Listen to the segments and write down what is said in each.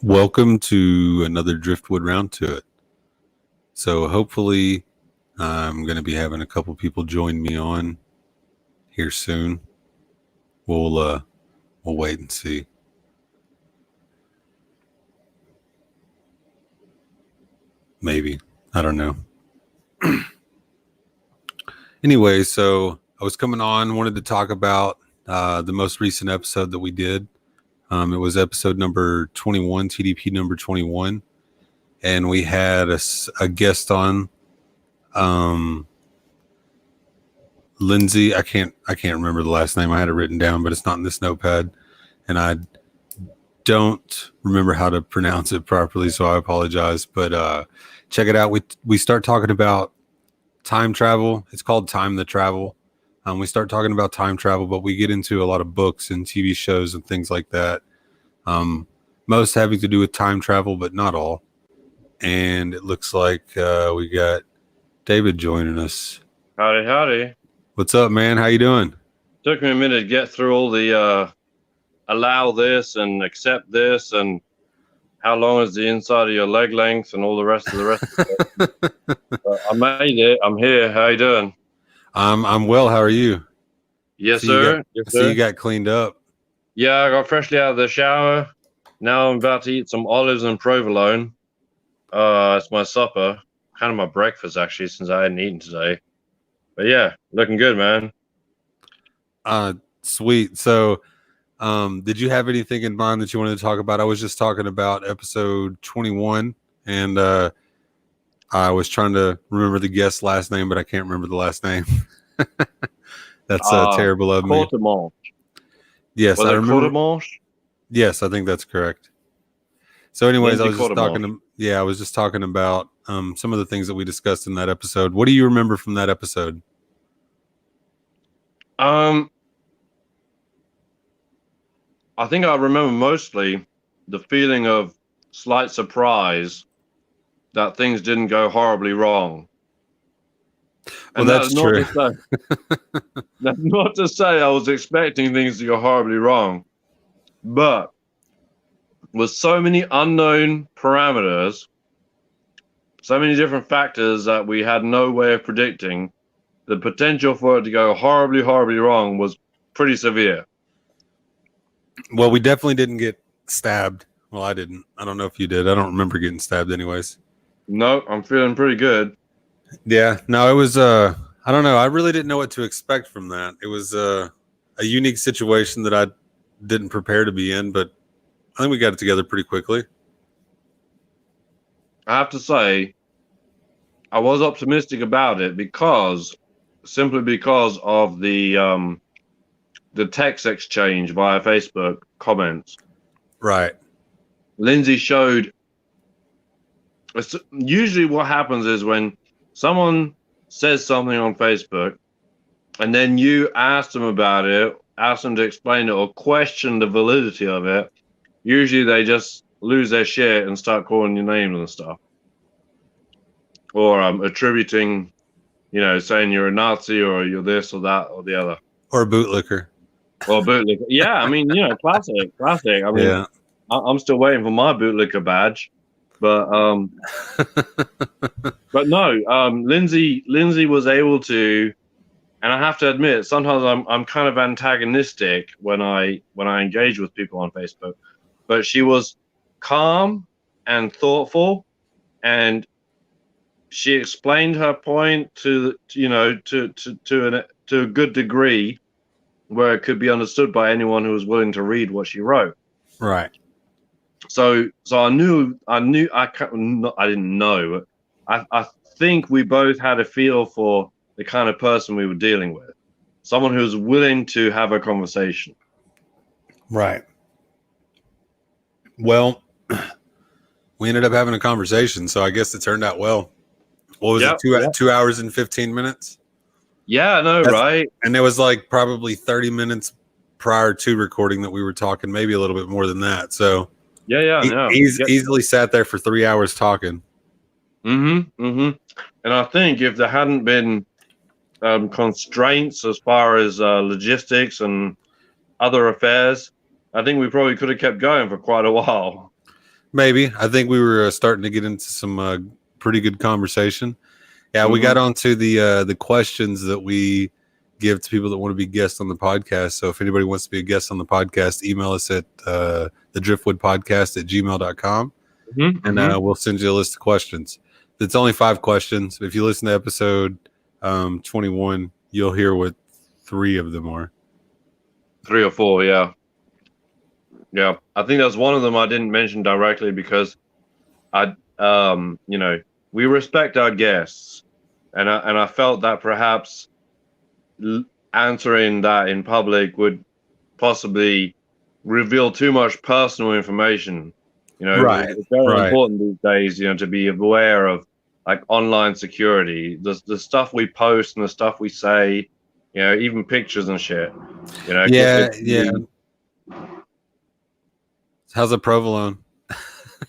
Welcome to another Driftwood round to it. So hopefully I'm going to be having a couple people join me on here soon. We'll wait and see. Maybe. I don't know. Anyway, so I was coming on, wanted to talk about the most recent episode that we did. It was episode number 21, TDP number 21. And we had a guest on, Lindsay. I can't remember the last name. I had it written down, but it's not in this notepad. And I don't remember how to pronounce it properly, so I apologize. But check it out. We start talking about time travel. It's called Time to Travel. We start talking about time travel, but we get into a lot of books and TV shows and things like that. Most having to do with time travel, but not all. And it looks like we got David joining us. Howdy, howdy. What's up, man? How you doing? Took me a minute to get through all the allow this and accept this and how long is the inside of your leg length and all the rest of it. I made it. I'm here. How you doing? I'm well. How are you? Yes, sir. So you got cleaned up. Yeah, I got freshly out of the shower. Now I'm about to eat some olives and provolone. It's my supper. Kind of my breakfast, actually, since I hadn't eaten today. But yeah, looking good, man. Sweet. So, did you have anything in mind that you wanted to talk about? I was just talking about episode 21, and I was trying to remember the guest's last name, but I can't remember the last name. That's terrible of me. Yes, I remember. Courtemanche? Yes, I think that's correct. So, anyways, I was just talking about some of the things that we discussed in that episode. What do you remember from that episode? I think I remember mostly the feeling of slight surprise that things didn't go horribly wrong. Well, that's true. That's not to say I was expecting things to go horribly wrong, but with so many unknown parameters, so many different factors that we had no way of predicting, the potential for it to go horribly, horribly wrong was pretty severe. Well, we definitely didn't get stabbed. Well, I didn't. I don't know if you did. I don't remember getting stabbed anyways. No, I'm feeling pretty good. Yeah. No, it was, I don't know. I really didn't know what to expect from that. It was a unique situation that I didn't prepare to be in, but I think we got it together pretty quickly. I have to say, I was optimistic about it simply because of the text exchange via Facebook comments. Right. Lindsay showed. Usually, what happens is when someone says something on Facebook, and then you ask them about it, ask them to explain it, or question the validity of it. Usually, they just lose their shit and start calling your names and stuff, or attributing, saying you're a Nazi or you're this or that or the other, or a bootlicker. Or bootlicker. Yeah, I mean, classic. I mean, yeah. I'm still waiting for my bootlicker badge, but no. Lindsay was able to, and I have to admit, sometimes I'm kind of antagonistic when I engage with people on Facebook, but she was calm and thoughtful, and she explained her point to a good degree, where it could be understood by anyone who was willing to read what she wrote. Right. So I didn't know. I think we both had a feel for the kind of person we were dealing with. Someone who was willing to have a conversation. Right. Well, we ended up having a conversation, so I guess it turned out well. What was it? 2 hours and 15 minutes? Yeah, I know, right? And it was like probably 30 minutes prior to recording that we were talking, maybe a little bit more than that. So easily sat there for 3 hours talking. And I think if there hadn't been constraints as far as logistics and other affairs, I think we probably could have kept going for quite a while. Maybe. I think we were starting to get into some pretty good conversation. Yeah, we Mm-hmm. got onto the questions that we give to people that want to be guests on the podcast. So if anybody wants to be a guest on the podcast, email us at the driftwoodpodcast@gmail.com, Mm-hmm. and we'll send you a list of questions. It's only 5 questions. If you listen to episode 21, you'll hear what 3 of them are. 3 or 4, yeah. Yeah, I think that's one of them I didn't mention directly because we respect our guests, and I felt that perhaps answering that in public would possibly reveal too much personal information. Right, it's very right. important these days, to be aware of like online security, the stuff we post and the stuff we say, even pictures and shit. Yeah. How's the provolone?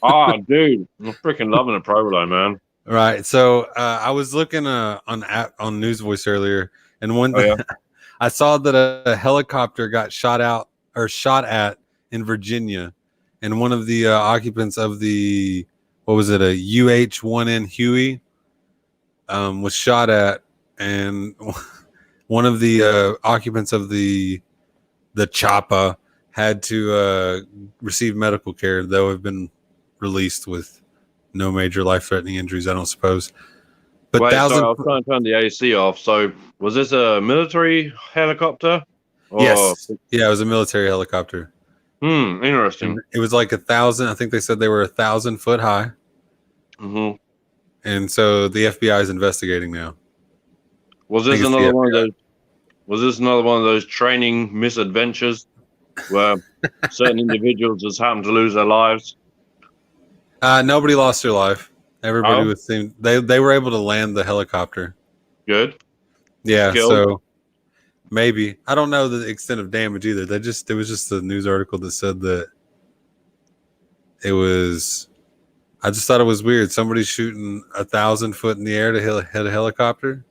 Oh, dude, I'm freaking loving a provolone, man. Right. So I was looking on News Voice earlier, and one thing I saw that a helicopter got shot at in Virginia, and one of the occupants of the a UH-1N Huey was shot at, and one of the occupants of the chopper had to receive medical care, though have been released with no major life-threatening injuries, I don't suppose. But wait, sorry, I was trying to turn the AC off. So was this a military helicopter? Yes. Yeah, it was a military helicopter. Interesting. And it was like 1,000. I think they said they were 1,000 foot high. Mm-hmm. And so the FBI is investigating now. Was this another one of those? Was this another one of those training misadventures where certain individuals just happened to lose their lives? Nobody lost their life. Everybody was they were able to land the helicopter. Good. Yeah. Skilled. So maybe, I don't know the extent of damage either. It was just a news article that said that it was. I just thought it was weird. Somebody shooting 1,000 foot in the air to hit a helicopter.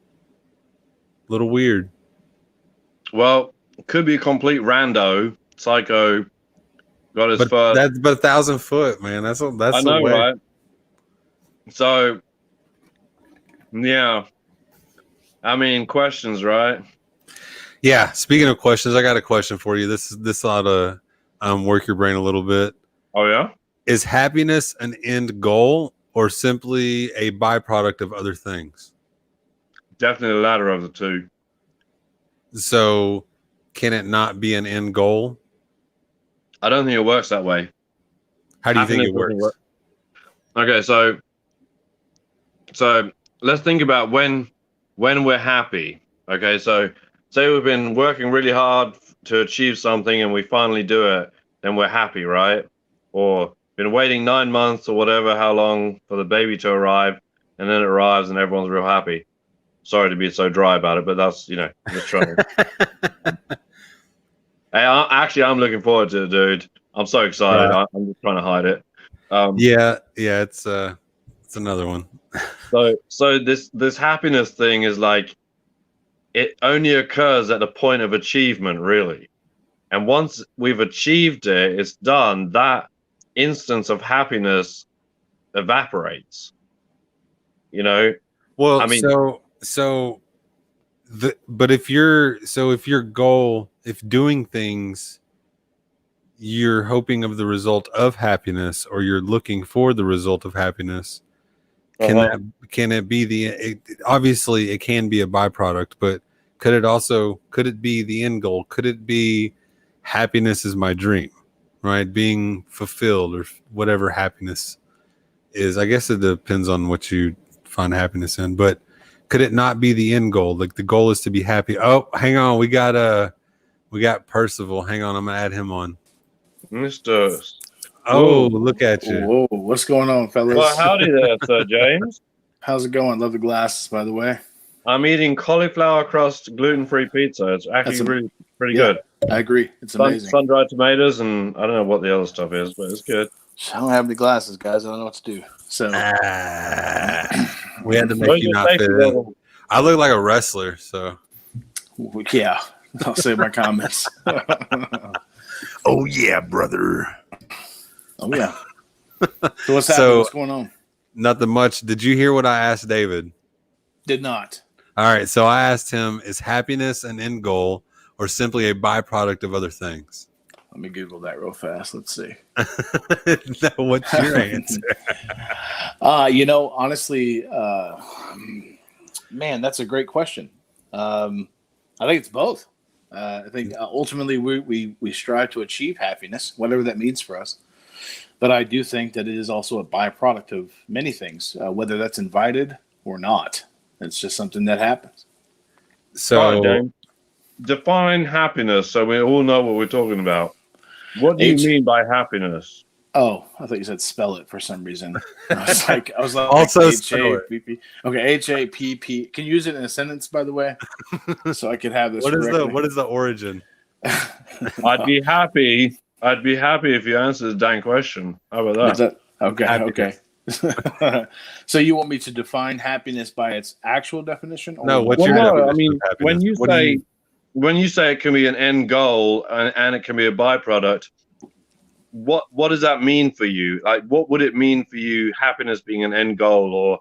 A little weird. Well, it could be a complete rando, psycho. Got his first. That's 1,000 foot, man. That's I know, the way. right? So, yeah. I mean, questions, right? Yeah. Speaking of questions, I got a question for you. This ought to work your brain a little bit. Oh yeah. Is happiness an end goal or simply a byproduct of other things? Definitely the latter of the two. So, can it not be an end goal? I don't think it works that way. How do you think it works? Okay, so let's think about when we're happy. Okay, so say we've been working really hard to achieve something and we finally do it, then we're happy, right? Or been waiting 9 months or whatever, how long for the baby to arrive, and then it arrives and everyone's real happy. Sorry to be so dry about it, but that's, just trying to... Hey, I'm looking forward to it, dude. I'm so excited. Right. I'm just trying to hide it. Yeah, it's another one. so this happiness thing is like, it only occurs at the point of achievement, really. And once we've achieved it, it's done. That instance of happiness evaporates. Well, I mean, but if your goal, if doing things, you're hoping of the result of happiness, or you're looking for the result of happiness, can it be obviously it can be a byproduct, but could it be the end goal? Could it be happiness is my dream, right? Being fulfilled, or whatever happiness is. I guess it depends on what you find happiness in, but could it not be the end goal? Like the goal is to be happy. Oh, hang on. We got Percival. Hang on. I'm going to add him on. Mr. Oh, look at you. Whoa, what's going on, fellas? Well, howdy there, Sir James. How's it going? Love the glasses, by the way. I'm eating cauliflower crust gluten-free pizza. It's actually really pretty good. I agree. It's amazing. Sun-dried tomatoes, and I don't know what the other stuff is, but it's good. I don't have any glasses, guys. I don't know what to do. So we had to make you not fit in. I look like a wrestler, so yeah. I'll save my comments. Oh yeah, brother. Oh yeah. So what's happening? So What's going on? nothing much. Did you hear what I asked David? Did not. All right. So I asked him, is happiness an end goal or simply a byproduct of other things? Let me Google that real fast. Let's see. No, what's your answer? Honestly, man, that's a great question. I think it's both. I think ultimately we strive to achieve happiness, whatever that means for us. But I do think that it is also a byproduct of many things, whether that's invited or not. It's just something that happens. So All right, James. Define happiness so we all know what we're talking about. What do you mean by happiness? Oh, I thought you said spell it for some reason. I was like Also spell it. H-A-P-P. Okay, H-A-P-P. Can you use it in a sentence, by the way? So I could have this what correctly. is the origin? I'd be happy if you answered the dang question. How about that? Okay. Happiness. So you want me to define happiness by its actual definition? Or No, what's Well, your no, definition I mean, of happiness? when you say it can be an end goal and it can be a byproduct, what does that mean for you? Like, what would it mean for you, happiness being an end goal or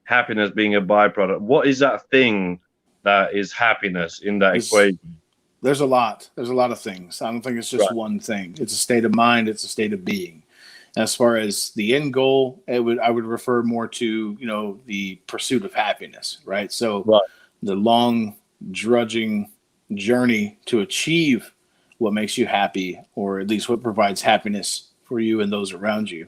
happiness being a byproduct? What is that thing that is happiness in that equation? There's a lot. There's a lot of things. I don't think it's just Right. one thing. It's a state of mind. It's a state of being. As far as the end goal, I would refer more to the pursuit of happiness, right? So Right. the long drudging journey to achieve what makes you happy, or at least what provides happiness for you and those around you,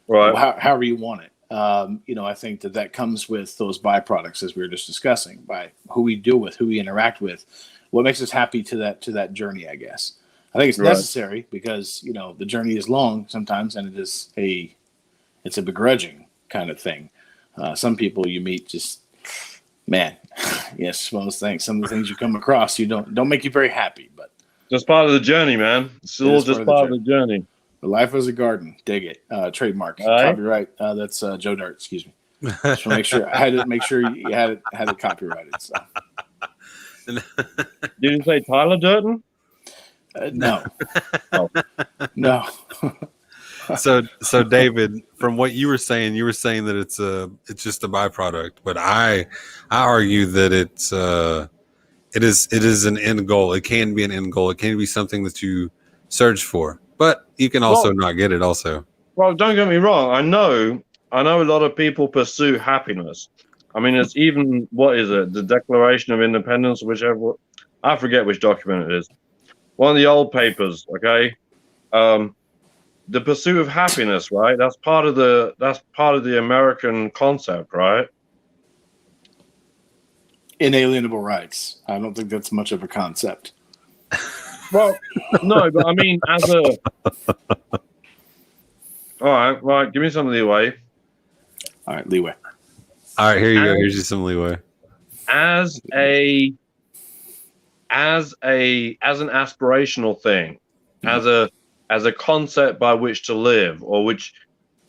Right. however you want it. I think that comes with those byproducts, as we were just discussing, by who we deal with, who we interact with, what makes us happy to that journey, I guess. I think it's Right. necessary because the journey is long sometimes, and it's a begrudging kind of thing. Some people you meet just, man, yes, one of those things. Some of the things you come across you don't make you very happy, but Just part of the journey, man. It's all just part of the journey. life is a garden. Dig it. Trademark. All right. Copyright. That's Joe Dirt. Excuse me. Just want to make sure I had to make sure you had it copyrighted. So. Did you say Tyler Durden? No. Oh. No. So David, from what you were saying that it's just a byproduct, but I argue that it is an end goal. It can be an end goal. It can be something that you search for, but you can also not get it also. Well, don't get me wrong. I know a lot of people pursue happiness. I mean, it's even, what is it? The Declaration of Independence, whichever, I forget which document it is. One of the old papers, okay? The pursuit of happiness, right? That's part of the American concept, right? Inalienable rights. I don't think that's much of a concept. Well, no, but I mean, all right, give me some leeway. All right, leeway. All right, here you go. Here's you some leeway. As an aspirational thing, as a concept by which to live, or which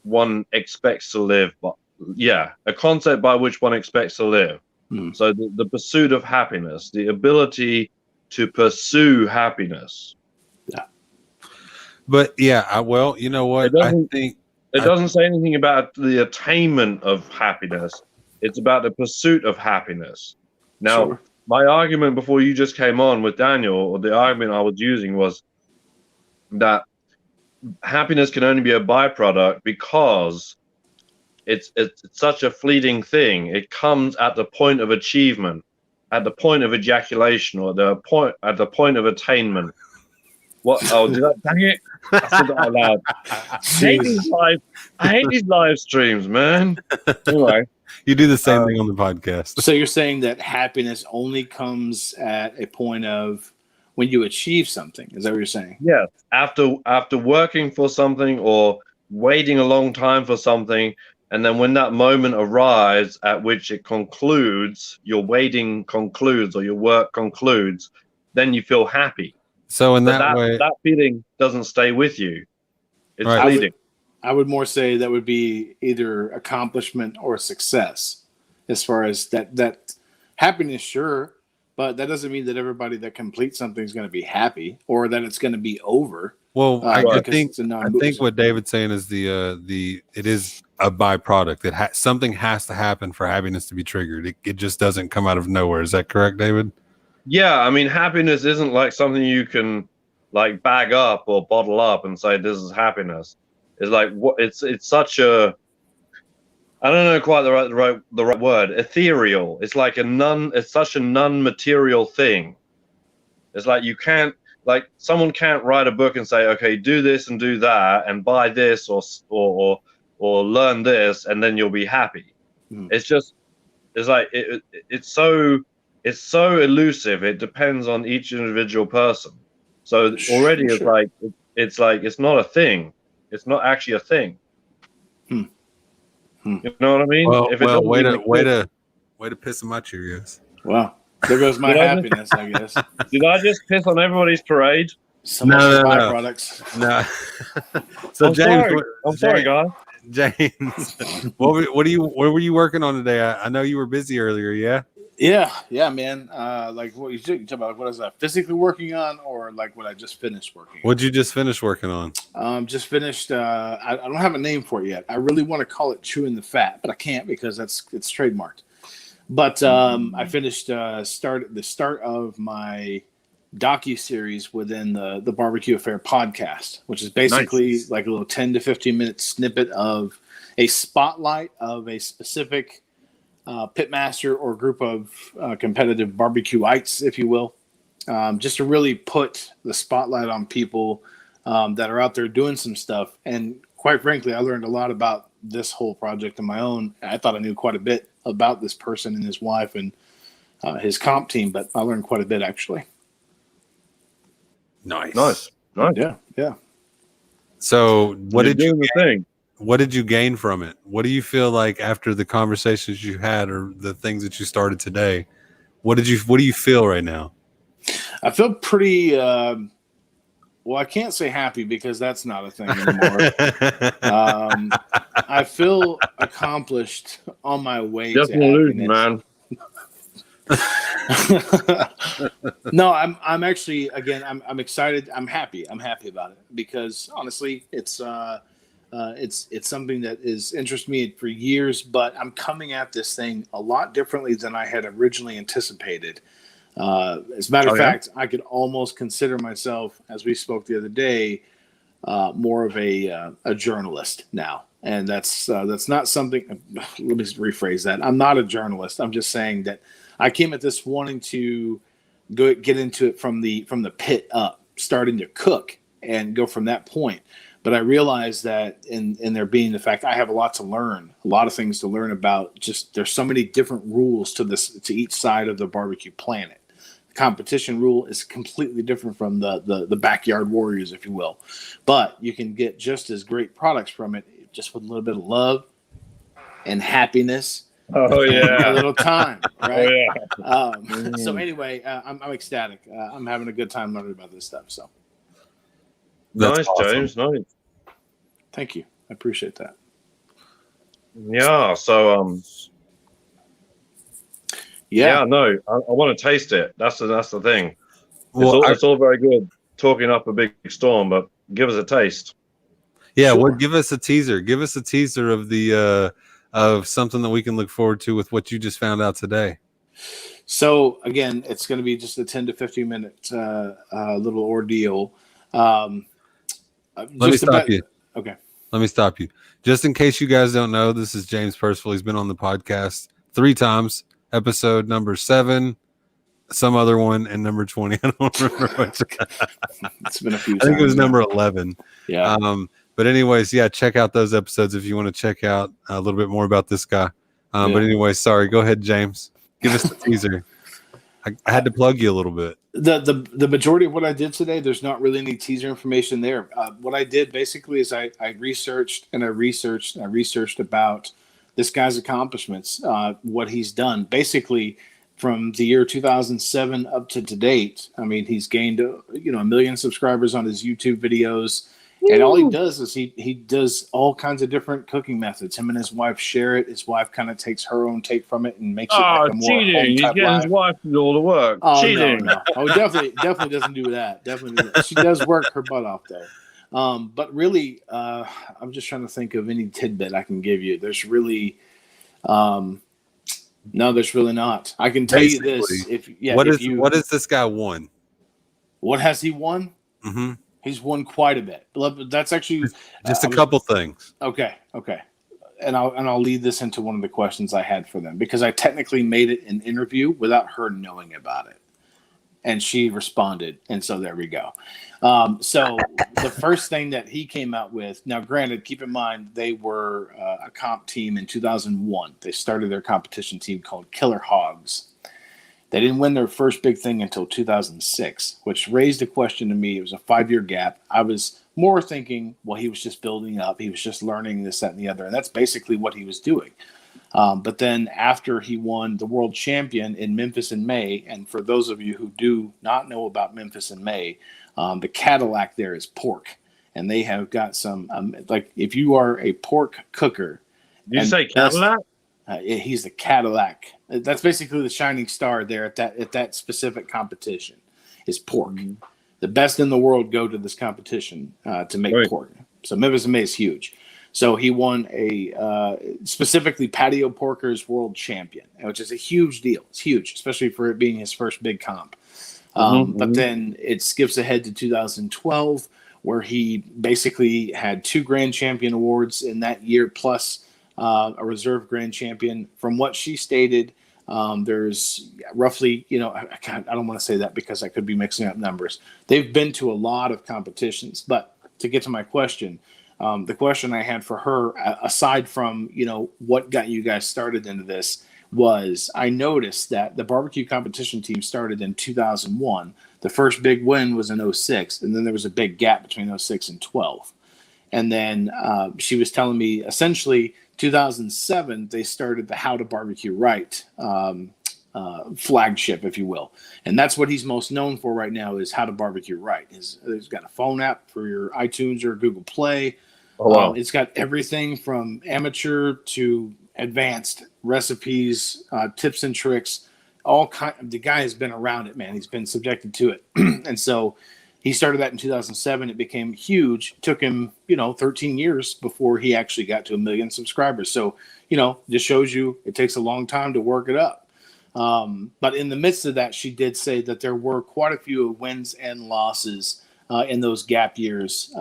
one expects to live, but yeah, a concept by which one expects to live. So the pursuit of happiness, the ability to pursue happiness. Yeah. But yeah, well, you know what? I think it doesn't say anything about the attainment of happiness. It's about the pursuit of happiness. Now, Sure. My argument before you just came on with Daniel, or the argument I was using, was that happiness can only be a byproduct because it's such a fleeting thing. It comes at the point of achievement, at the point of ejaculation, or at the point of attainment. What? Oh, dang it! I said that out loud. I hate these live streams, man. Anyway, you do the same thing on the podcast. So you're saying that happiness only comes at a point of when you achieve something. Is that what you're saying? Yeah. After working for something or waiting a long time for something, and then when that moment arrives at which it concludes, your waiting concludes or your work concludes, then you feel happy. So in But that way, that feeling doesn't stay with you. It's Right. fleeting. I would more say that would be either accomplishment or success, as far as that happiness, sure, but that doesn't mean that everybody that completes something is going to be happy or that it's going to be over. Well, I because think it's a I non-boost. think what David's saying is it is a byproduct. Something has to happen for happiness to be triggered. It just doesn't come out of nowhere. Is that correct, David? Yeah, I mean, happiness isn't like something you can like bag up or bottle up and say this is happiness. It's like what it's such a, I don't know quite the right word. Ethereal. It's like it's such a non-material thing. It's like you can't, like someone can't write a book and say, okay, do this and do that and buy this or learn this and then you'll be happy. It's just, it's like it's so elusive. It depends on each individual person. So already it's not a thing. It's not actually a thing. You know what I mean? Well, way to piss on my Cheerios. Wow, there goes my happiness. I guess. Did I just piss on everybody's parade? Some of the byproducts. No. So I'm sorry, guys. James, what were you working on today? I know you were busy earlier. Yeah, man. Like what you talking about? What is that? Physically working on, or like what I just finished working? What'd you just finish working on? Just finished. I don't have a name for it yet. I really want to call it chewing the fat, but I can't because it's trademarked. But I finished the start of my docu-series within the Barbecue Affair podcast, which is basically like a little 10 to 15 minute snippet of a spotlight of a specific pitmaster or group of competitive barbecueites, if you will, just to really put the spotlight on people that are out there doing some stuff. And quite frankly, I learned a lot about this whole project on my own. I thought I knew quite a bit about this person and his wife and his comp team, but I learned quite a bit actually. Nice. Yeah. So what did you gain from it? What do you feel like after the conversations you had or the things that you started today? What do you feel right now? I feel pretty well, I can't say happy because that's not a thing anymore. I feel accomplished on my way to happiness. Man. No, I'm actually, again, I'm excited. I'm happy about it because honestly, it's something that is interested me for years, but I'm coming at this thing a lot differently than I had originally anticipated. As a matter of fact, I could almost consider myself, as we spoke the other day, more of a journalist now. And that's not something, let me rephrase that. I'm not a journalist. I'm just saying that I came at this wanting to get into it from the pit up, starting to cook and go from that point. But I realized that in there being the fact I have a lot to learn, a lot of things to learn about. Just there's so many different rules to each side of the barbecue planet. The competition rule is completely different from the backyard warriors, if you will. But you can get just as great products from it, just with a little bit of love and happiness. Oh yeah, a little time, right? Oh yeah. So anyway, I'm ecstatic. I'm having a good time learning about this stuff. So that's nice, awesome. James. Nice. Thank you. I appreciate that. Yeah. So yeah. No, I want to taste it. That's the thing. Well, it's all very good talking up a big storm, but give us a taste. Yeah. Sure. Well, give us a teaser. Give us a teaser of the. Of something that we can look forward to with what you just found out today. So again, it's going to be just a 10 to 15 minute little ordeal. Let me stop you. Okay. Let me stop you. Just in case you guys don't know, this is James Percival. He's been on the podcast 3 times. Episode number 7, some other one, and number 20. I don't remember which. It's been a few. I think it was number 11. Yeah. But anyways, yeah, check out those episodes if you want to check out a little bit more about this guy. But anyway, sorry. Go ahead, James. Give us the teaser. I had to plug you a little bit. The majority of what I did today, there's not really any teaser information there. What I did basically is I researched about this guy's accomplishments, what he's done. Basically, from the year 2007 up to date, I mean, he's gained 1 million subscribers on his YouTube videos. And all he does is he does all kinds of different cooking methods. Him and his wife share it. His wife kind of takes her own take from it and makes it like a more cheating. He's getting his wife to do all the work. Oh, cheating. No. Oh, definitely doesn't do that. Definitely doesn't. She does work her butt off though. But really, I'm just trying to think of any tidbit I can give you. There's really, no, there's really not. I can tell you this. What has this guy won? What has he won? Mm-hmm. He's won quite a bit. That's actually just a couple things. Okay. And I'll lead this into one of the questions I had for them, because I technically made it an interview without her knowing about it. And she responded. And so there we go. So the first thing that he came out with, now granted, keep in mind, they were a comp team in 2001. They started their competition team called Killer Hogs. They didn't win their first big thing until 2006, which raised a question to me. It was a 5-year gap. I was more thinking, well, he was just building up. He was just learning this, that, and the other. And that's basically what he was doing. But then after he won the world champion in Memphis in May, and for those of you who do not know about Memphis in May, the Cadillac there is pork. And they have got some, like if you are a pork cooker. Did you say Cadillac? He's the Cadillac. That's basically the shining star there at that specific competition is pork. Mm-hmm. The best in the world go to this competition to make pork. So Memphis in May is huge. So he won a specifically patio porkers world champion, which is a huge deal. It's huge, especially for it being his first big comp. But then it skips ahead to 2012, where he basically had 2 grand champion awards in that year, plus a reserve grand champion. From what she stated, there's roughly, I don't want to say that because I could be mixing up numbers. They've been to a lot of competitions. But to get to my question, the question I had for her, aside from, what got you guys started into this, was I noticed that the barbecue competition team started in 2001. The first big win was in 2006, and then there was a big gap between 2006 and 12. And then she was telling me essentially 2007, they started the How to Barbecue Right flagship, if you will. And that's what he's most known for right now is How to Barbecue Right. He's got a phone app for your iTunes or Google Play. Oh, wow. It's got everything from amateur to advanced recipes, tips and tricks. The guy has been around it, man. He's been subjected to it. And so he started that in 2007. It became huge. It took him, 13 years before he actually got to 1 million subscribers. So, just shows you it takes a long time to work it up. But in the midst of that, she did say that there were quite a few wins and losses in those gap years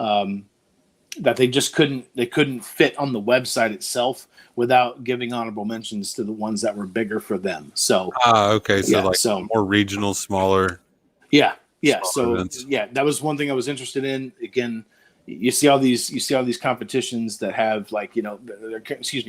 that they just couldn't fit on the website itself without giving honorable mentions to the ones that were bigger for them. So, okay. So more regional, smaller. Yeah. Yeah. Smaller events. That was one thing I was interested in. Again, you see all these competitions that have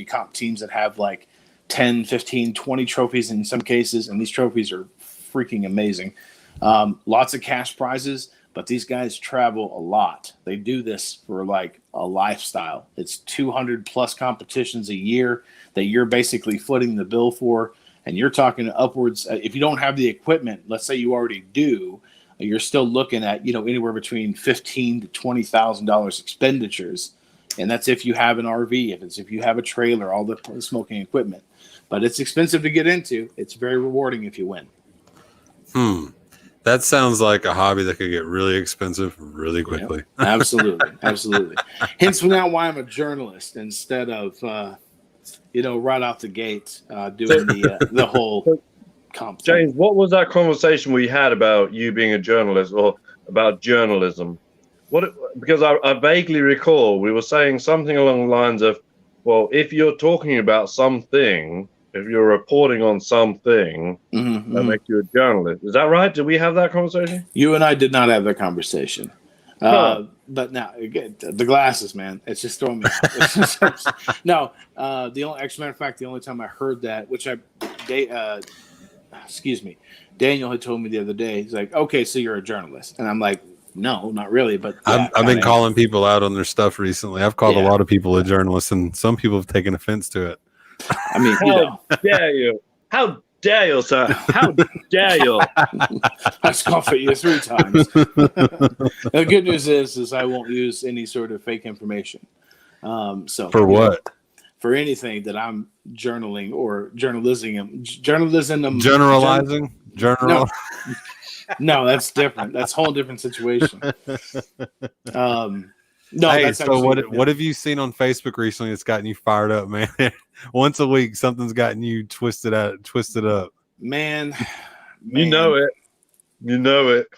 comp teams that have like 10, 15, 20 trophies in some cases. And these trophies are freaking amazing. Lots of cash prizes, but these guys travel a lot. They do this for like a lifestyle. It's 200 plus competitions a year that you're basically footing the bill for. And you're talking upwards. If you don't have the equipment, let's say you already do, you're still looking at, anywhere between $15,000 to $20,000 expenditures. And that's if you have an RV, if you have a trailer, all the smoking equipment. But it's expensive to get into. It's very rewarding if you win. That sounds like a hobby that could get really expensive really quickly. Yep. Absolutely. Hence now why I'm a journalist instead of, right off the gate doing the whole comp. James, what was that conversation we had about you being a journalist or about journalism? Because I vaguely recall we were saying something along the lines of, well, if you're talking about something, if you're reporting on something, that makes you a journalist. Is that right? Did we have that conversation? You and I did not have that conversation. But now, again, the glasses, man, it's just throwing me off. No, as a matter of fact, the only time I heard that, Daniel had told me the other day, he's like, okay, so you're a journalist. And I'm like, no, not really. But I've been calling people out on their stuff recently. I've called a lot of people a journalist, and some people have taken offense to it. I mean, how dare you? How dare you, sir? How dare you? I scoff at you 3 times. The good news is I won't use any sort of fake information. So for what? For anything that I'm journaling or journalizing. Generalizing? No, that's different. That's a whole different situation. No, Hey, that's so actually what have you seen on Facebook recently that's gotten you fired up, man? Once a week, something's gotten you twisted up. man. You know it. You know it.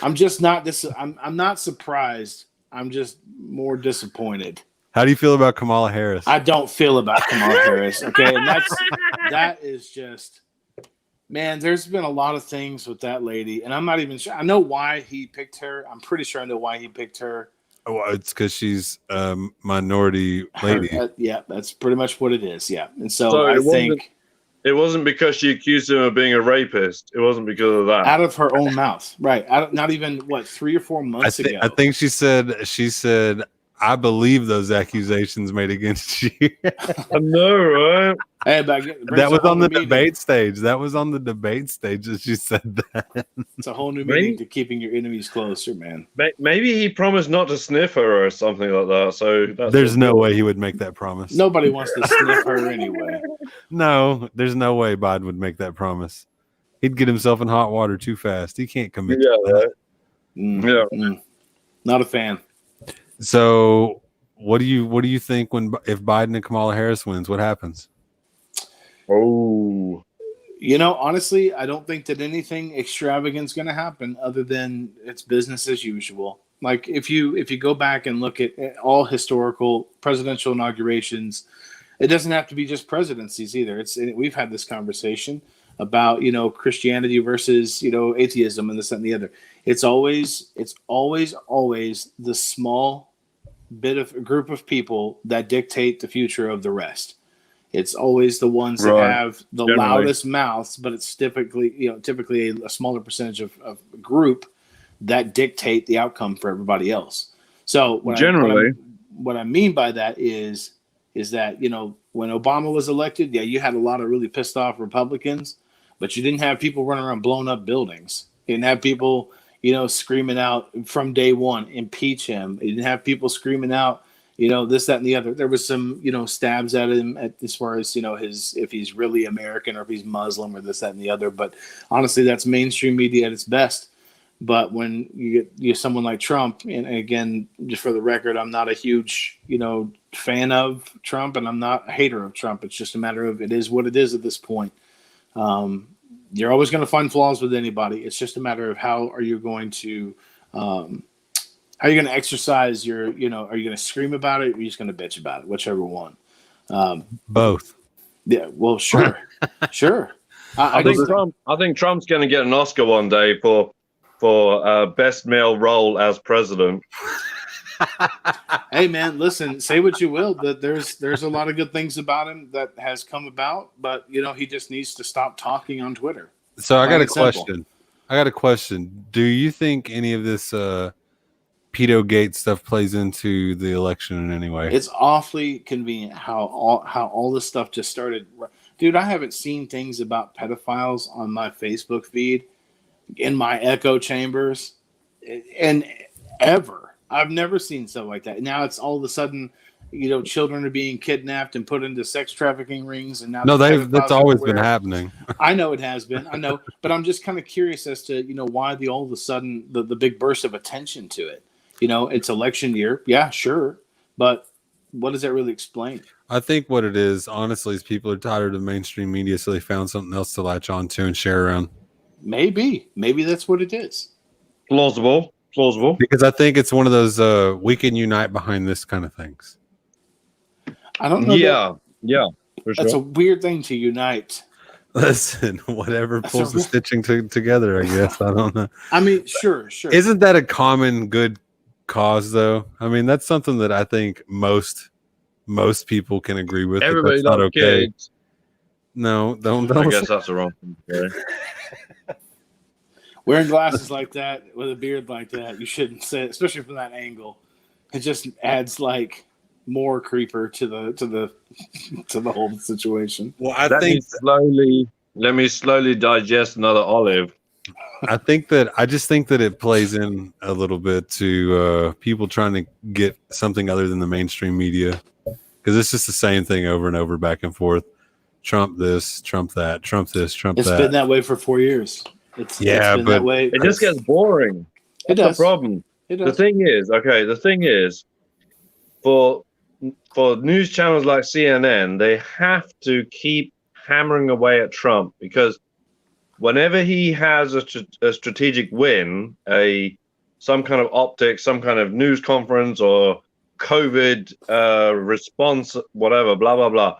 I'm just not this. I'm not surprised. I'm just more disappointed. How do you feel about Kamala Harris? I don't feel about Kamala Harris. Okay, and that is just, man. There's been a lot of things with that lady, and I'm not even sure. I know why he picked her. I'm pretty sure I know why he picked her. Well, it's because she's a minority lady. Yeah, that's pretty much what it is. Yeah, and so So I think it wasn't because she accused him of being a rapist. It wasn't because of that. out of her own mouth, right? Not even 3 or 4 months ago. I think she said, I believe those accusations made against you. I know, right? Hey, That was on the debate stage. That was on the debate stage that she said that. It's a whole new meaning to keeping your enemies closer, man. Maybe he promised not to sniff her or something like that. So there's no way he would make that promise. Nobody wants to sniff her anyway. No, there's no way Biden would make that promise. He'd get himself in hot water too fast. He can't commit to that. Right. Not a fan. So, what do you think if Biden and Kamala Harris wins? What happens? Oh, honestly, I don't think that anything extravagant is going to happen other than it's business as usual. Like if you go back and look at all historical presidential inaugurations, it doesn't have to be just presidencies either. We've had this conversation about Christianity versus atheism and this and the other. It's always the small bit of a group of people that dictate the future of the rest. It's always the ones that have the loudest mouths, but it's typically a smaller percentage of group that dictate the outcome for everybody else. So what I mean by that is that when Obama was elected, yeah, you had a lot of really pissed off Republicans, but you didn't have people running around blowing up buildings. You didn't have people screaming out from day one, impeach him. You didn't have people screaming out, this, that, and the other. There was some, stabs at him as far as, if he's really American or if he's Muslim or this, that, and the other. But honestly, that's mainstream media at its best. But when you get someone like Trump, and again, just for the record, I'm not a huge, fan of Trump, and I'm not a hater of Trump. It's just a matter of it is what it is at this point. You're always going to find flaws with anybody. It's just a matter of how are you going to exercise your, are you going to scream about it or are you just going to bitch about it? Whichever one. Both. Yeah, well, sure. Sure. I think Trump's going to get an Oscar one day for best male role as president. Hey man, listen, say what you will, but there's a lot of good things about him that has come about, but he just needs to stop talking on Twitter. So I got a question. Do you think any of this Pedogate stuff plays into the election in any way? It's awfully convenient how all this stuff just started. Dude, I haven't seen things about pedophiles on my Facebook feed in my echo chambers and ever. I've never seen stuff like that. Now it's all of a sudden, children are being kidnapped and put into sex trafficking rings. And now that's always been happening. I know it has been. I know, but I'm just kind of curious as to why all of a sudden the big burst of attention to it. It's election year. Yeah, sure, but what does that really explain? I think what it is, honestly, is people are tired of mainstream media, so they found something else to latch on to and share around. Maybe that's what it is. Plausible. Because I think it's one of those we can unite behind this kind of things. I don't know. Yeah. For sure. That's a weird thing to unite. Listen, whatever pulls the stitching together, I guess. I don't know. I mean, sure. Isn't that a common good cause, though? I mean, that's something that I think most people can agree with. Everybody that's not loves okay. kids. No, don't. I guess that's the wrong thing to say. Wearing glasses like that with a beard like that, you shouldn't say it, especially from that angle. It just adds like more creeper to the whole situation. Well, let me slowly digest another olive. I just think that it plays in a little bit to people trying to get something other than the mainstream media, because it's just the same thing over and over, back and forth. Trump this, Trump that, Trump this, Trump that. It's been that way for 4 years. It's been that way. It just gets boring. It does. The problem. It The does. thing is, for news channels like CNN, they have to keep hammering away at Trump because whenever he has a strategic win, some kind of optics, some kind of news conference or COVID response, whatever, blah blah blah.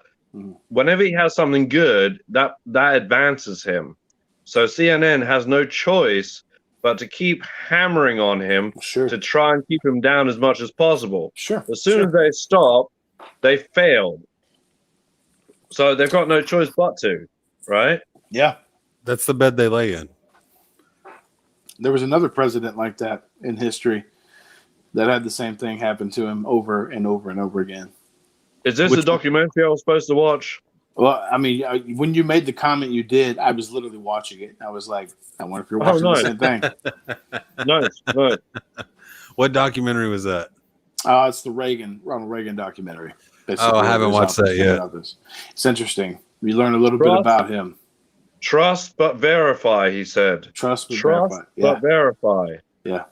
Whenever he has something good, that advances him. So CNN has no choice but to keep hammering on him Sure. to try and keep him down as much as possible. Sure. As soon as they stop, they fail. So they've got no choice but to, right? Yeah. That's the bed they lay in. There was another president like that in history that had the same thing happen to him over and over and over again. Is this a documentary I was supposed to watch? Well, I mean, when you made the comment you did, I was literally watching it. I was like, I wonder if you're watching the same thing. Nice. What documentary was that? It's the Ronald Reagan documentary. I haven't watched that yet. It's interesting. We learn a little bit about him. Trust but verify, he said. Trust but verify. Yeah.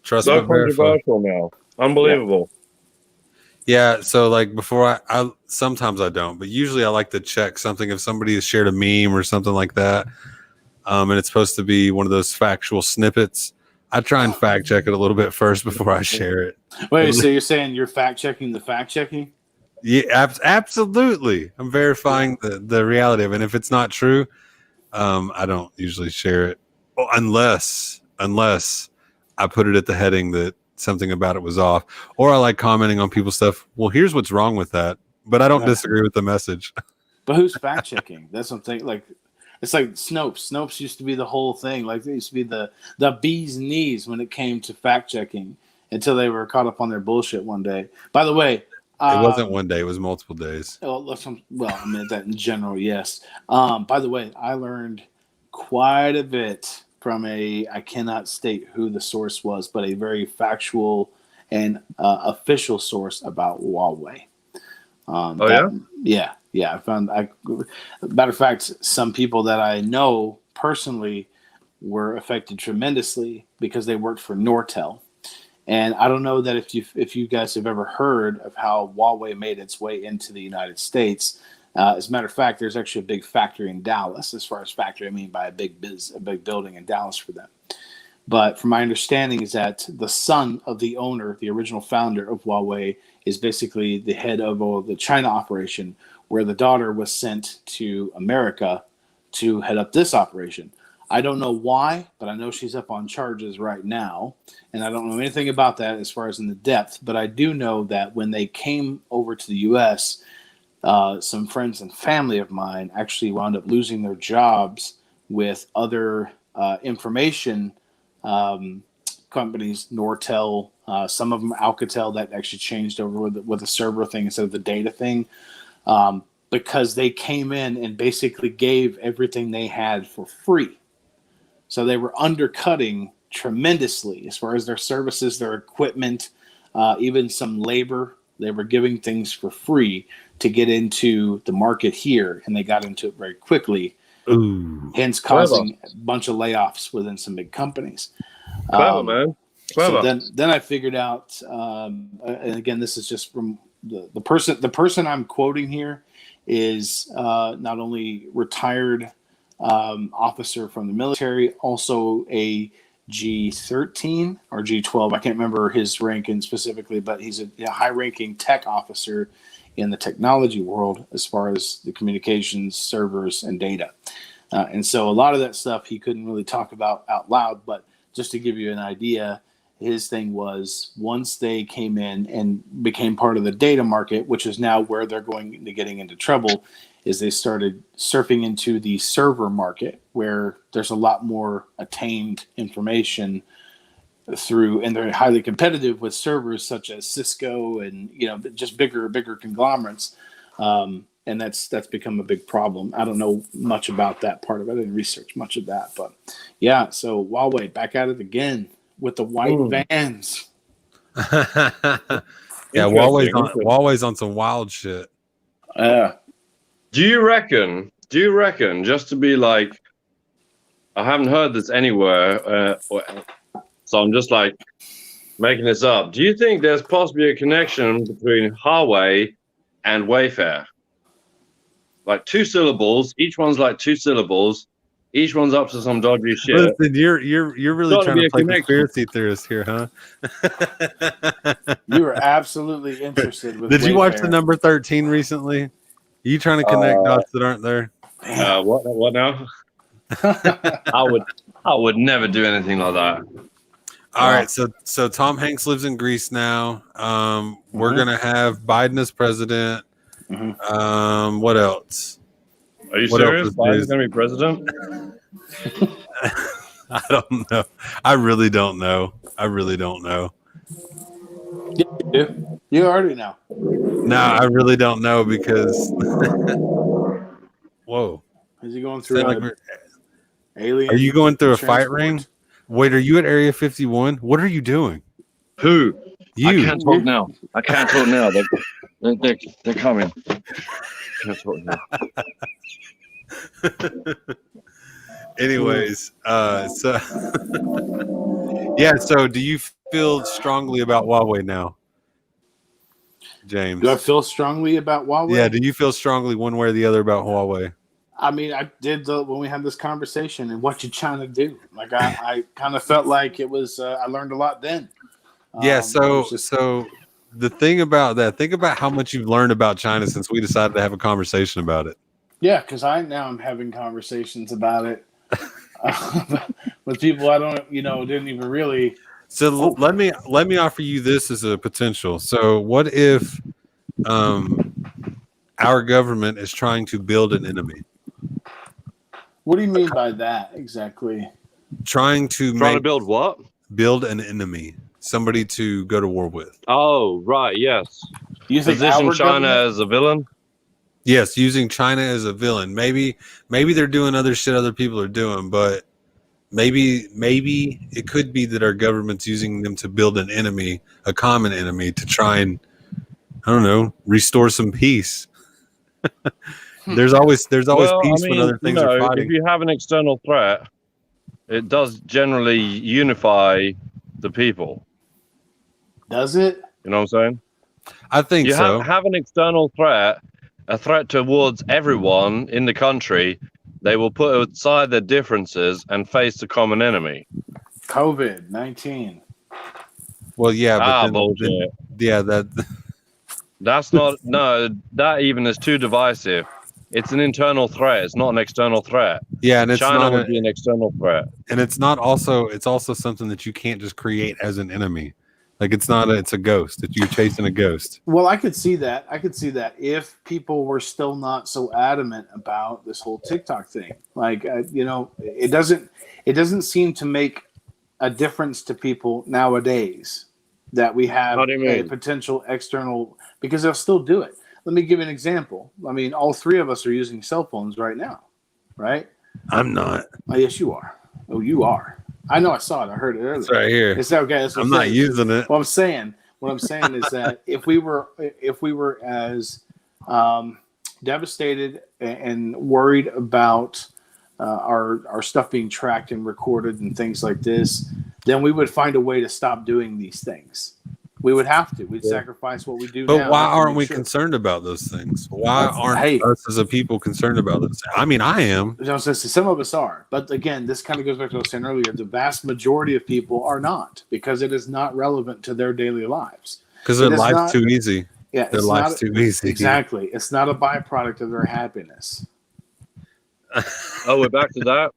Trust So but verify. controversial now. Unbelievable. Yeah, so like before I sometimes I don't, but usually I like to check something if somebody has shared a meme or something like that. And it's supposed to be one of those factual snippets. I try and fact check it a little bit first before I share it. Wait, so you're saying you're fact checking the fact checking? Yeah, absolutely. I'm verifying the reality of it. And if it's not true, I don't usually share it unless I put it at the heading that something about it was off, or I like commenting on people's stuff. Well, here's what's wrong with that, but I don't disagree with the message. But who's fact checking? That's something like it's like Snopes. Snopes used to be the whole thing. Like it used to be the bee's knees when it came to fact checking until they were caught up on their bullshit one day. By the way. It wasn't one day; it was multiple days. Well, I meant that in general, yes. By the way, I learned quite a bit from I cannot state who the source was, but a very factual and official source about Huawei. Yeah. I found. Matter of fact, some people that I know personally were affected tremendously because they worked for Nortel. And I don't know that if you guys have ever heard of how Huawei made its way into the United States. As a matter of fact, there's actually a big factory in Dallas. As far as factory, I mean by a big building in Dallas for them. But from my understanding is that the son of the owner, the original founder of Huawei, is basically the head of the China operation, where the daughter was sent to America to head up this operation. I don't know why, but I know she's up on charges right now. And I don't know anything about that as far as in the depth. But I do know that when they came over to the U.S., some friends and family of mine actually wound up losing their jobs with other information companies, Nortel, some of them Alcatel, that actually changed over with the server thing instead of the data thing. Because they came in and basically gave everything they had for free. So they were undercutting tremendously as far as their services, their equipment, even some labor. They were giving things for free to get into the market here, and they got into it very quickly, hence causing a bunch of layoffs within some big companies. Clever, man. Clever. So then I figured out, and again, this is just from the person I'm quoting here is not only retired officer from the military, also a G13 or G12. I can't remember his ranking specifically, but he's a high-ranking tech officer in the technology world as far as the communications, servers, and data. And so a lot of that stuff he couldn't really talk about out loud, but just to give you an idea, his thing was once they came in and became part of the data market, which is now where they're going to getting into trouble, is they started surfing into the server market where there's a lot more attained information through, and they're highly competitive with servers such as Cisco and just bigger conglomerates, and that's become a big problem. I don't know much about that part of it. I didn't research much of that, but yeah. So Huawei back at it again with the white vans. Yeah, Huawei's on some wild shit. Do you reckon, just to be like, I haven't heard this anywhere, so I'm just like making this up. Do you think there's possibly a connection between Huawei and Wayfair? Like 2 syllables. Each one's like 2 syllables. Each one's up to some dodgy shit. Listen, you're really Gotta trying be to a play connection. conspiracy theorist here, huh? You were absolutely interested with. Did you watch the Wayfair. number 13 recently? Are you trying to connect dots that aren't there? What now? I would never do anything like that. All right, so Tom Hanks lives in Greece now. We're gonna have Biden as president. What else? Are you What else serious? is Biden's news? gonna be president? I don't know. I really don't know. Yeah, you do. You already know. No, I really don't know because. Whoa! Is he going through alien? Are you going through a fight transport? ring? Wait, are you at Area 51? What are you doing? Who? You. I can't talk now. They're coming. Can't talk now. Anyways, so yeah. So, do you feel strongly about Huawei now, James? Do I feel strongly about Huawei? Yeah. Do you feel strongly one way or the other about Huawei? I mean, I did when we had this conversation, and what you trying to do? Like, I kind of felt like it was. I learned a lot then. Yeah. So the thing about that, think about how much you've learned about China since we decided to have a conversation about it. Yeah, because I'm having conversations about it with people I don't, didn't even really. So let me offer you this as a potential. So what if our government is trying to build an enemy? What do you mean by that exactly? Trying to build what? Build an enemy, somebody to go to war with. Oh, right, yes. You think Position our China government- as a villain? Yes, using China as a villain. Maybe they're doing other shit other people are doing, but maybe it could be that our government's using them to build an enemy, a common enemy, to try and, I don't know, restore some peace. There's always peace when other things are fighting. If you have an external threat, it does generally unify the people. Does it? You know what I'm saying? I think You so. have an external threat, a threat towards everyone in the country. They will put aside their differences and face the common enemy. COVID-19. Well, yeah, but bullshit. That's not. No, that even is too divisive. It's an internal threat. It's not an external threat. yeah, and it's China not would be an external threat. and it's not also it's also something that you can't just create as an enemy. Like it's a ghost that you're chasing a ghost. Well, I could see that. If people were still not so adamant about this whole TikTok thing. Like, it doesn't seem to make a difference to people nowadays that we have a potential external, because they'll still do it. Let me give you an example. I mean, all three of us are using cell phones right now, right? I'm not. Oh, yes, you are. Oh, you are. I know. I saw it. I heard it earlier. It's right here. It's okay. That's what I'm not using it. What I'm saying is that if we were as devastated and worried about our stuff being tracked and recorded and things like this, then we would find a way to stop doing these things. We would have to. We'd sacrifice what we do. But now why to aren't make we concerned about those things? Why aren't Hey. us as a people concerned about those? I mean, I am. Some of us are, but again, this kind of goes back to what I was saying earlier. The vast majority of people are not, because it is not relevant to their daily lives. Because their life's too easy. Yeah, Their life's too easy. Exactly. It's not a byproduct of their happiness. Oh, we're back to that.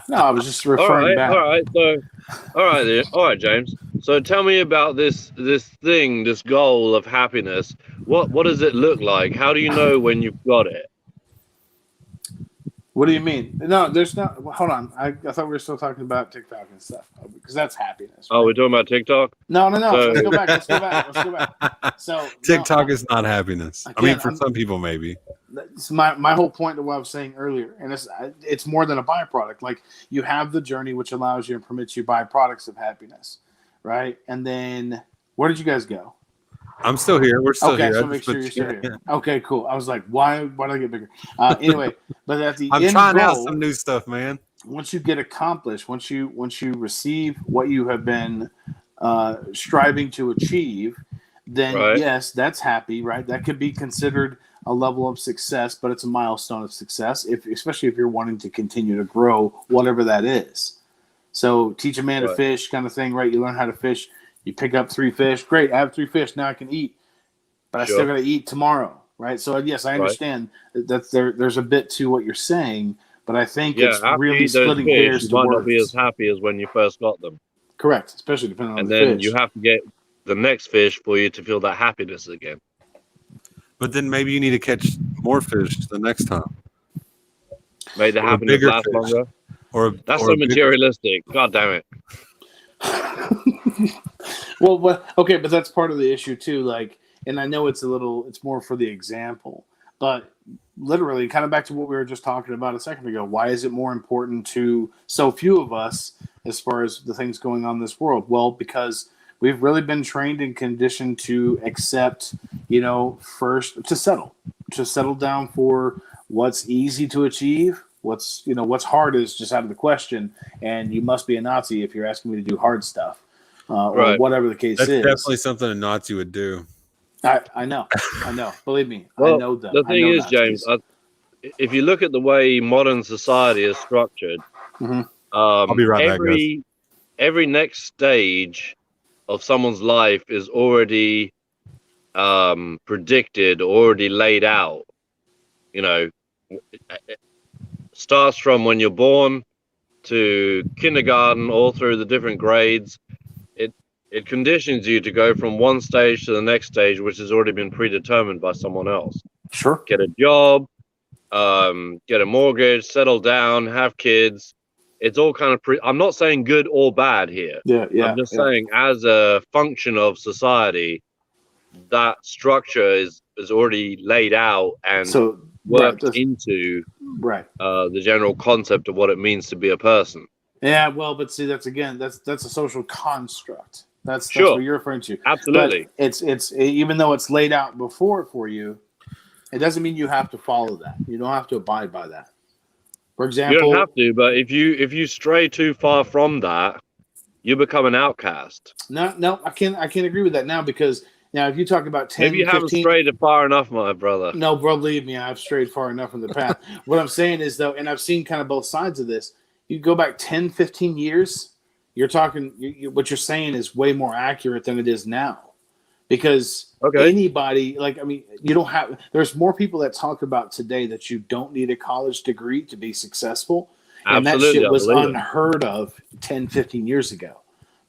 No, I was just referring back. All right, James. So tell me about this goal of happiness. What does it look like? How do you know when you've got it? What do you mean? No, there's not. Well, hold on. I thought we were still talking about TikTok and stuff, because that's happiness. Right? Oh, we're talking about TikTok? No. So- Let's go back. So TikTok is not happiness. I mean, for I'm- some people, maybe. It's my whole point to what I was saying earlier, and it's more than a byproduct. Like, you have the journey, which allows you and permits you byproducts of happiness, right? And then where did you guys go? I'm still here. We're still Okay, here. so make sure you're still here. Okay, cool. I was like, why did I get bigger? Anyway, but at the I'm end trying out goal, some new stuff, man. once you get accomplished, once you receive what you have been striving to achieve, then Right. yes, that's happy, right? That could be considered a level of success, but it's a milestone of success, especially if you're wanting to continue to grow, whatever that is. So teach a man to Right. fish kind of thing, right? You learn how to fish. You pick up 3 fish. Great, I have 3 fish. Now I can eat, but I still got to eat tomorrow, right? So yes, I understand that there's a bit to what you're saying, but I think it's After you really eat those splitting fish, hairs you to might not be as words. happy as when you first got them. Correct, especially depending on And the then fish. you have to get the next fish for you to feel that happiness again. But then maybe you need to catch more fish the next time. Make the Or a happiness bigger last fish. longer. That's Or so a bigger- materialistic. God damn it. Well, okay, but that's part of the issue too. Like, and I know it's more for the example, but literally, kind of back to what we were just talking about a second ago. Why is it more important to so few of us as far as the things going on in this world? Well, because we've really been trained and conditioned to accept, first to settle down for what's easy to achieve. What's hard is just out of the question, and you must be a Nazi if you're asking me to do hard stuff, or whatever the case That's is. definitely something a Nazi would do. I know. Believe me, Well, I know them. The thing is, Nazis. James, if you look at the way modern society is structured, I'll be right back, guys. every next stage of someone's life is already predicted, already laid out. Starts from when you're born to kindergarten, all through the different grades. It conditions you to go from one stage to the next stage, which has already been predetermined by someone else. Sure. Get a job, get a mortgage, settle down, have kids. It's all kind of I'm not saying good or bad here. Yeah. I'm just saying, as a function of society, that structure is already laid out and worked into the general concept of what it means to be a person. Yeah, well, but see, that's a social construct. That's what you're referring to. Absolutely. But it's even though it's laid out before for you, it doesn't mean you have to follow that. You don't have to abide by that. For example, you don't have to, but if you stray too far from that, you become an outcast. No, I can't agree with that now, because now if you talk about 10, maybe you 15, haven't strayed far enough, my brother. No, bro, believe me, I've strayed far enough from the path. What I'm saying is, though, and I've seen kind of both sides of this. You go back 10, 15 years, you're talking, what you're saying is way more accurate than it is now. Because anybody, you don't have, there's more people that talk about today that you don't need a college degree to be successful. And Absolutely, that shit was unheard of 10, 15 years ago.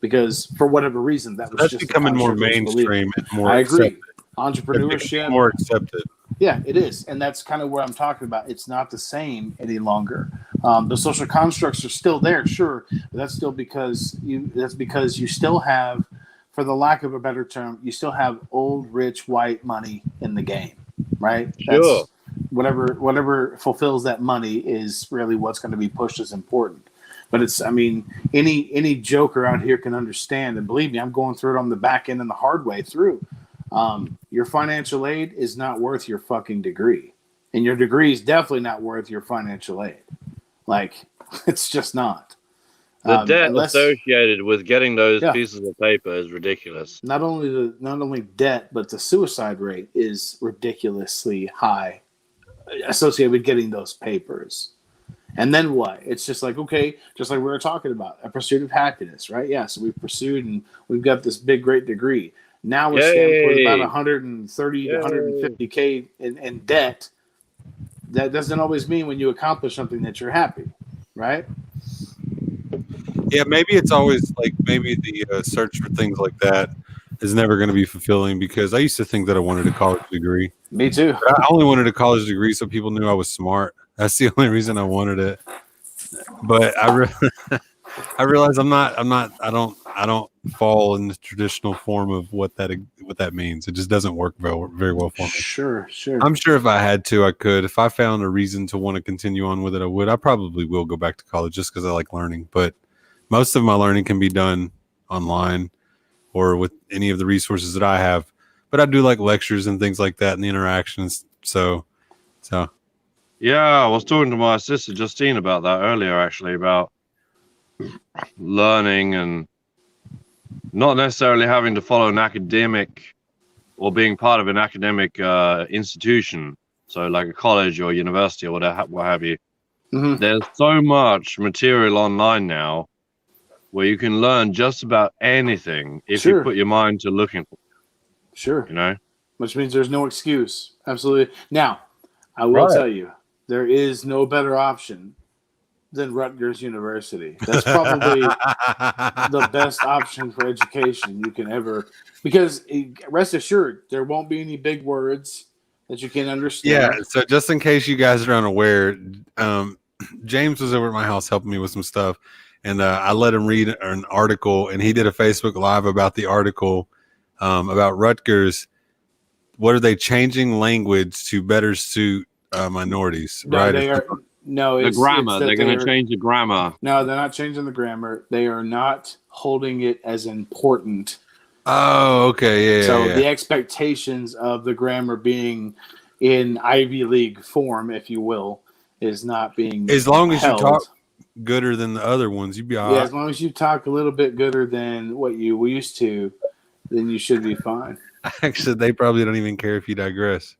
Because for whatever reason, that's just becoming more mainstream and more I agree. accepted. Entrepreneurship. More accepted. Yeah, it is. And that's kind of what I'm talking about. It's not the same any longer. The social constructs are still there, sure. But that's still because you still have, for the lack of a better term, you still have old, rich, white money in the game, right? Sure. That's whatever fulfills that money is really what's going to be pushed as important. But it's, any joker out here can understand, and believe me, I'm going through it on the back end and the hard way through. Your financial aid is not worth your fucking degree, and your degree is definitely not worth your financial aid. It's just not. The debt associated with getting those pieces of paper is ridiculous. Not only debt, but the suicide rate is ridiculously high associated with getting those papers. And then what? It's just like, okay, just like we were talking about, a pursuit of happiness, right? Yeah, so we've pursued and we've got this big, great degree. Now we're stamped with about 130 to 150K in debt. That doesn't always mean when you accomplish something that you're happy, right? Yeah, maybe it's always maybe the search for things like that is never going to be fulfilling, because I used to think that I wanted a college degree. Me too. I only wanted a college degree so people knew I was smart. That's the only reason I wanted it. But I realize I don't fall in the traditional form of what that means. It just doesn't work very well for me. Sure. I'm sure if I had to, I could. If I found a reason to want to continue on with it, I would. I probably will go back to college just because I like learning. But most of my learning can be done online or with any of the resources that I have. But I do like lectures and things like that and the interactions. So. Yeah, I was talking to my sister Justine about that earlier, actually, about learning and not necessarily having to follow an academic or being part of an academic institution, so like a college or university or what have you. Mhm. There's so much material online now where you can learn just about anything if you Sure. put your mind to looking for it, Sure. you know? Which means there's no excuse. Absolutely. Now, I will Right. tell you, there is no better option than Rutgers University. That's probably the best option for education you can ever. Because rest assured, there won't be any big words that you can't understand. Yeah. So just in case you guys are unaware, James was over at my house helping me with some stuff, and I let him read an article, and he did a Facebook Live about the article about Rutgers. What are they changing language to better suit minorities? No, right. they are. No, The grammar. They're going to change the grammar. No, they're not changing the grammar. They are not holding it as important. Oh, okay. Yeah. So yeah. the expectations of the grammar being in Ivy League form, if you will, is not being as long as held. you talk gooder than the other ones, you'd be all Yeah, right. as long as you talk a little bit gooder than what you used to, then you should be fine. Actually, they probably don't even care if you digress.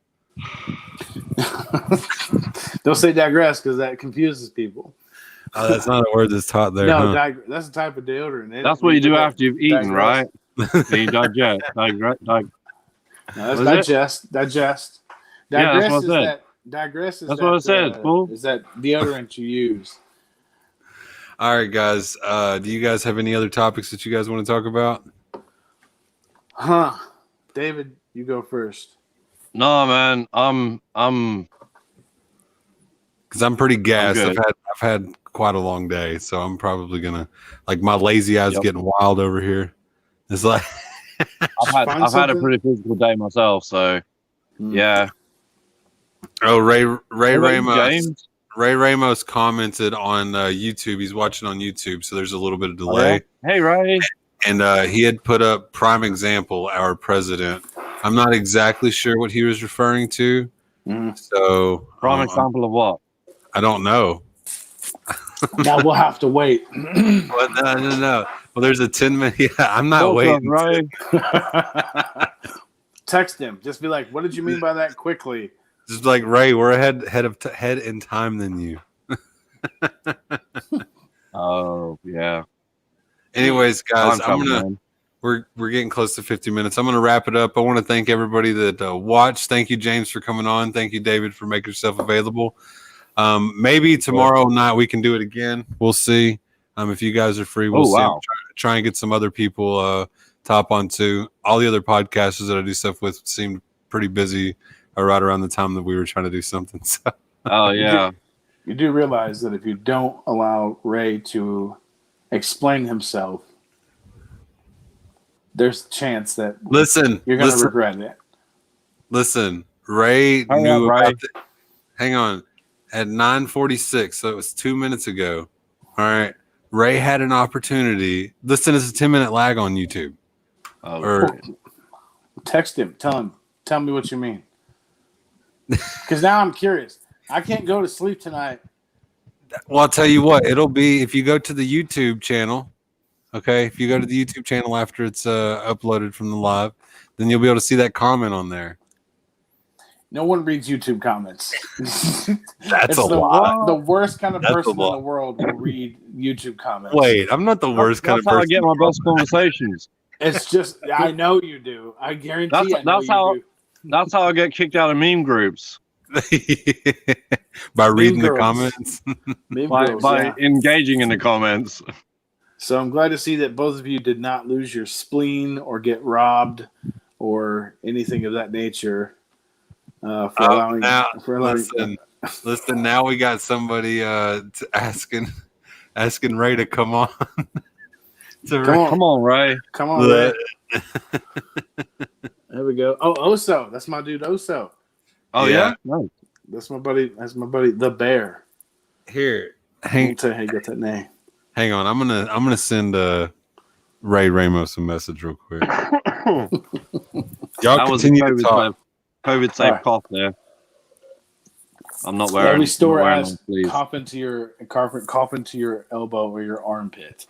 Don't say digress because that confuses people. Oh, that's not a word that's taught there. No, huh? that's a type of deodorant. That's what you do after you've eaten, digress. right? And you digest. No, that's Was it? digest. Yeah, Digress that's what I is said. that. Digress is That's that, what I said, fool. is that deodorant you use. All right, guys. Do you guys have any other topics that you guys want to talk about? Huh. David, you go first. No, man. I'm Because I'm pretty gassed. good. I've had quite a long day, so I'm probably gonna like my lazy eyes Yep. getting wild over here. It's like I've had a something. pretty physical day myself, so yeah. oh Ray What about you, Ramos. James? Ray Ramos commented on YouTube. He's watching on YouTube, so there's a little bit of Oh, delay. yeah? Hey, Ray. And he had put up prime example, our president. I'm not exactly sure what he was referring to. So Prime example of what? I don't know. Now we'll have to wait. Well, no. Well, there's a 10-minute. Yeah, I'm not waiting. Ray. Text him. Just be like, "What did you mean by that?" Quickly. Just like Ray, we're ahead in time than you. Oh yeah. Anyways, guys, Time travel, man. we're getting close to 50 minutes. I'm gonna wrap it up. I want to thank everybody that watched. Thank you, James, for coming on. Thank you, David, for making yourself available. Maybe tomorrow night we can do it again. We'll see. If you guys are free, we'll see. wow. Try and get some other people top on too. All the other podcasters that I do stuff with seemed pretty busy right around the time that we were trying to do something. So. Oh yeah. You do realize that if you don't allow Ray to explain himself, there's a chance that Listen, you're going to regret it. Listen, Ray Hang knew on, Ray. about hang on. At 9:46, so it was 2 minutes ago. All right. Ray had an opportunity. Listen, it's a 10-minute lag on YouTube. Oh, Or Text him. Tell me what you mean. Because now I'm curious. I can't go to sleep tonight. well, I'll tell you what, it'll be if you go to the YouTube channel. Okay, if you go to the YouTube channel after it's uploaded from the live, then you'll be able to see that comment on there. No one reads YouTube comments. That's a lot. The worst kind of That's a person in lot. the world will read YouTube comments. Wait, I'm not the worst kind of That's how I person. get my best conversations. It's just, I know you do. I guarantee I know That's how- you do. That's how I get kicked out of meme groups. By reading the girls. comments. Meme By girls, yeah. engaging in the comments. So I'm glad to see that both of you did not lose your spleen or get robbed or anything of that nature. For allowing, Listen, now we got somebody asking Ray to come on. Come on, Ray. Come on, Ray. There we go. Oh, Oso. That's my dude, Oso. Oh Yeah. yeah. Nice. That's my buddy, the bear. Here, I'll hang tell you how you got that name. on. I'm gonna send Ray Ramos a message real quick. Y'all That was a continue to talk. COVID safe Alright. cough there. I'm not wearing. Every store not wearing has one, please. cough into your elbow or your armpit.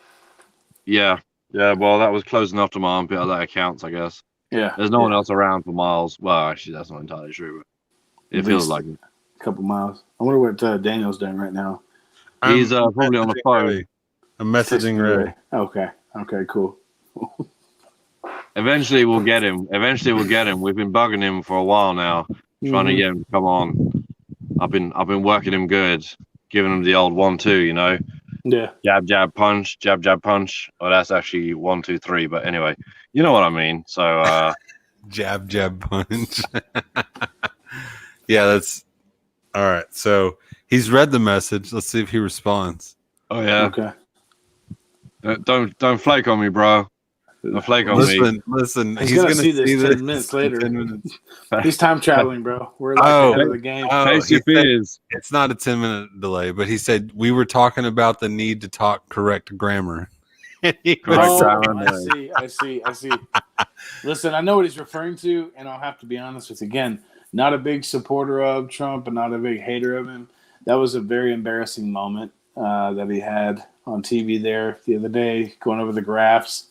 Yeah. Yeah, well, that was close enough to my armpit. That accounts, I guess. Yeah. There's no one else around for miles. Well, actually, that's not entirely true, but it At feels least like it. a couple miles. I wonder what Daniel's doing right now. He's I'm probably on the messaging phone. Ray. I'm messaging Ray. Okay. Okay. Cool. Eventually, we'll get him. We've been bugging him for a while now, trying to get him to come on. I've been working him good, giving him the old 1-2. You know, Yeah. jab, jab, punch, jab, jab, punch. Oh, that's actually 1, 2, 3. But anyway, you know what I mean. So, Jab, jab, punch. Yeah, that's all right. So he's read the message. Let's see if he responds. oh yeah, Okay. don't flake on me, bro. Don't flake on me. Listen. He's gonna see this 10 minutes later. 10 minutes. He's time traveling, bro. We're like ahead of the game. Face he your said fears. it's not a 10-minute delay, but he said we were talking about the need to talk correct grammar. Correct Oh, grammar. I see. Listen, I know what he's referring to, and I'll have to be honest with you. Again, not a big supporter of Trump and not a big hater of him. That was a very embarrassing moment that he had on TV there the other day, going over the graphs.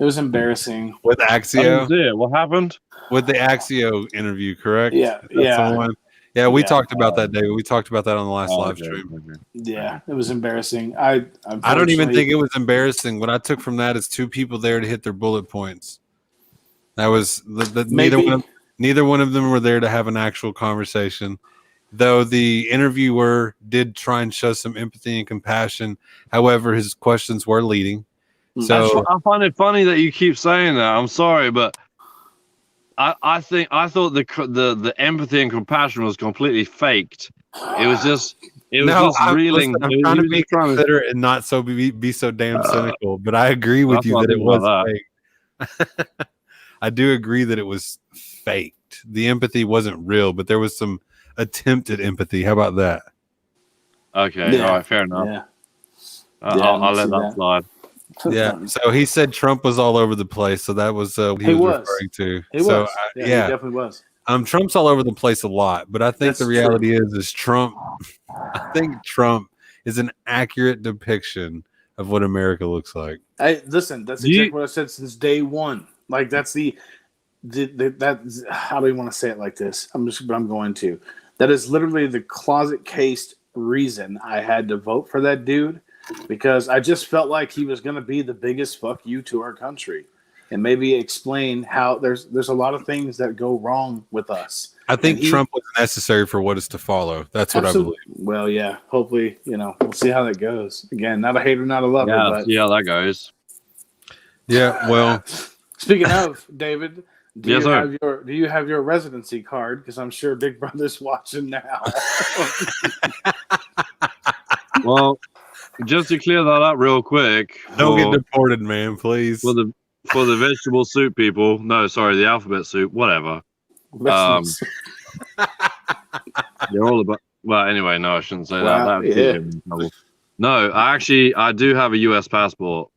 It was embarrassing. With I Axio, didn't see it. What happened? with the Axio interview, correct? Yeah, That's the one? Yeah, we Yeah. talked about that, David. We talked about that on the last Oh, live okay, stream. okay. Yeah, it was embarrassing. I don't even think it was embarrassing. What I took from that is two people there to hit their bullet points. That was neither one of them were there to have an actual conversation. Though the interviewer did try and show some empathy and compassion. However, his questions were leading. So I find it funny that you keep saying that. I'm sorry, but I thought the empathy and compassion was completely faked. It was just reeling. Listen, I'm trying to be considerate and not so be so damn cynical. But I agree with you that it was fake. I do agree that it was faked. The empathy wasn't real, but there was some attempted empathy. How about that? Okay, all right, fair enough. Yeah. I'll let that slide. Yeah. So he said Trump was all over the place. So that was what he was referring to. He was. Yeah, he definitely was. Trump's all over the place a lot, but I think That's the reality is Trump. I think Trump is an accurate depiction of what America looks like. Listen, that's exactly what I said since day one. Like that's that's how do you want to say it like this? I'm going to. That is literally the closet cased reason I had to vote for that dude, because I just felt like he was going to be the biggest fuck you to our country, and maybe explain how there's a lot of things that go wrong with us. I think Trump was necessary for what is to follow. That's what I believe. Well, yeah. Hopefully, we'll see how that goes. Again, not a hater, not a lover. Yeah, but see how that goes. Yeah. Well, speaking of David, do Yes, you have your residency card? Because I'm sure Big Brother's watching now. Well, just to clear that up real quick. don't get deported, man, please. For the vegetable soup people. No, sorry, the alphabet soup. Whatever. They're all about. Well, anyway, no, I shouldn't say that. That yeah. in trouble. No, I do have a U.S. passport.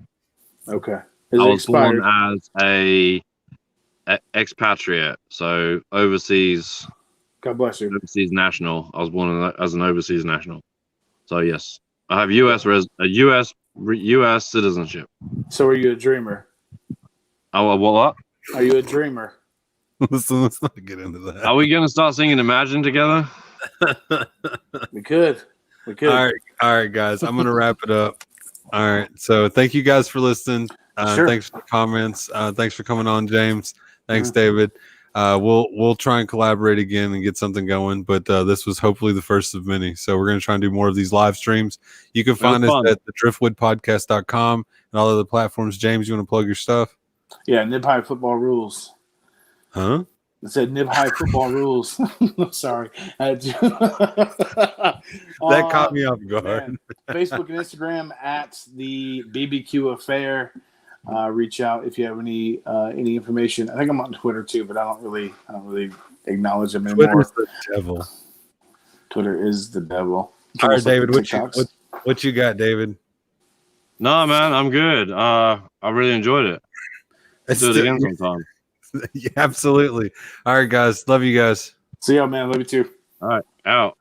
Okay. I was born as a expatriate, so overseas. God bless you. Overseas national. I was born as an overseas national. So yes, I have U.S. citizenship. So are you a dreamer? Oh, what? Are you a dreamer? Listen, let's not get into that. Are we going to start singing Imagine together? We could. All right, guys. I'm gonna wrap it up. All right. So thank you guys for listening. Sure. Thanks for the comments. Thanks for coming on, James. Thanks, David. We'll try and collaborate again and get something going. But this was hopefully the first of many. So we're gonna try and do more of these live streams. You can find us at the driftwoodpodcast.com and all other platforms. James, you want to plug your stuff? Yeah, Nib High Football Rules. Huh? It said Nib High Football Rules. Sorry. That caught me off guard. Man. Facebook and Instagram at the BBQ Affair. Reach out if you have any information. I think I'm on Twitter too, but I don't really acknowledge them anymore. Twitter's the devil. Twitter is the devil. All right, David, what you got, David? No, man, I'm good. I really enjoyed it. Let's do it again sometime. Yeah, absolutely. All right, guys. Love you guys. See y'all, man. Love you too. All right, out.